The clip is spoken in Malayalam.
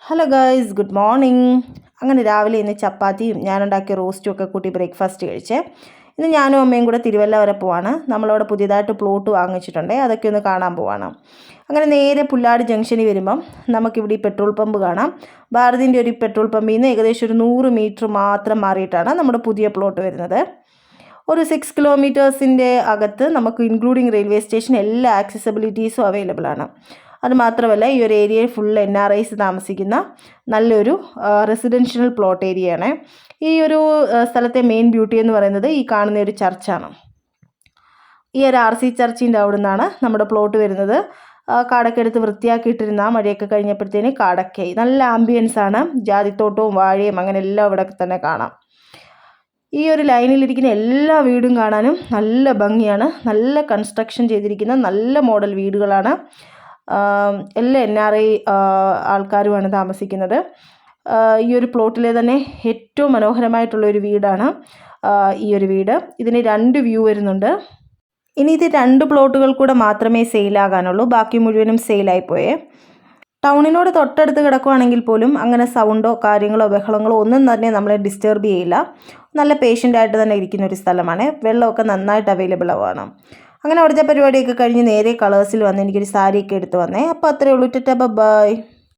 Hello guys, good morning. അങ്ങനെ രാവിലെ ഇന്ന് ചപ്പാത്തിയും ഞാനുണ്ടാക്കിയ റോസ്റ്റും ഒക്കെ കൂട്ടി ബ്രേക്ക്ഫാസ്റ്റ് കഴിച്ചേ. ഇന്ന് ഞാനും അമ്മയും കൂടെ തിരുവല്ല വരെ പോവാണ്. നമ്മളവിടെ പുതിയതായിട്ട് പ്ലോട്ട് വാങ്ങിച്ചിട്ടുണ്ട്, അതൊക്കെ ഒന്ന് കാണാൻ പോവാണ്. അങ്ങനെ നേരെ പുല്ലാട് ജംഗ്ഷനിൽ വരുമ്പം നമുക്കിവിടെ ഈ പെട്രോൾ പമ്പ് കാണാം. ഭാരതിൻ്റെ ഒരു പെട്രോൾ പമ്പിൽ നിന്ന് ഏകദേശം ഒരു 100 മീറ്റർ മാത്രം മാറിയിട്ടാണ് നമ്മുടെ പുതിയ പ്ലോട്ട് വരുന്നത്. ഒരു 6 കിലോമീറ്റേഴ്സിൻ്റെ അകത്ത് നമുക്ക് ഇൻക്ലൂഡിങ് റെയിൽവേ സ്റ്റേഷൻ എല്ലാ ആക്സസിബിലിറ്റീസും അവൈലബിൾ ആണ്. അതുമാത്രമല്ല ഈ ഒരു ഏരിയയിൽ ഫുൾ NRIs താമസിക്കുന്ന നല്ലൊരു റെസിഡൻഷ്യൽ പ്ലോട്ട് ഏരിയയാണ്. ഈ ഒരു സ്ഥലത്തെ മെയിൻ ബ്യൂട്ടി എന്ന് പറയുന്നത് ഈ കാണുന്ന ഒരു ചർച്ചാണ്. ഈ ഒരു RC ചർച്ചിൻ്റെ അവിടെ നിന്നാണ് നമ്മുടെ പ്ലോട്ട് വരുന്നത്. കാടൊക്കെ എടുത്ത് വൃത്തിയാക്കിയിട്ടിരുന്ന മഴയൊക്കെ കഴിഞ്ഞപ്പോഴത്തേന് കാടൊക്കെയായി. നല്ല ആംബിയൻസ് ആണ്. ജാതിത്തോട്ടവും വാഴയും അങ്ങനെ എല്ലാം ഇവിടെ തന്നെ കാണാം. ഈ ഒരു ലൈനിലിരിക്കുന്ന എല്ലാ വീടും കാണാനും നല്ല ഭംഗിയാണ്. നല്ല കൺസ്ട്രക്ഷൻ ചെയ്തിരിക്കുന്ന നല്ല മോഡൽ വീടുകളാണ്. എല്ലാ NRI ആൾക്കാരുമാണ് താമസിക്കുന്നത്. ഈ ഒരു പ്ലോട്ടിലെ തന്നെ ഏറ്റവും മനോഹരമായിട്ടുള്ളൊരു വീടാണ് ഈ ഒരു വീട്. ഇതിന് 2 വ്യൂ വരുന്നുണ്ട്. ഇനി ഇത് 2 പ്ലോട്ടുകൾ കൂടെ മാത്രമേ സെയിലാകാനുള്ളൂ, ബാക്കി മുഴുവനും സെയിലായിപ്പോയേ. ടൗണിനോട് തൊട്ടടുത്ത് കിടക്കുകയാണെങ്കിൽ പോലും അങ്ങനെ സൗണ്ടോ കാര്യങ്ങളോ ബഹളങ്ങളോ ഒന്നും തന്നെ നമ്മളെ ഡിസ്റ്റർബ് ചെയ്യില്ല. നല്ല പേഷ്യൻ്റായിട്ട് തന്നെ ഇരിക്കുന്ന ഒരു സ്ഥലമാണ്. വെള്ളമൊക്കെ നന്നായിട്ട് അവൈലബിൾ ആണ്. അങ്ങനെ അവിടുത്തെ പരിപാടിയൊക്കെ കഴിഞ്ഞ് നേരെ കളേഴ്സിൽ വന്ന് എനിക്കൊരു സാരിയൊക്കെ എടുത്ത് വന്നേ. അപ്പോൾ അത്രയേ ഉള്ളൂ. Tata bye.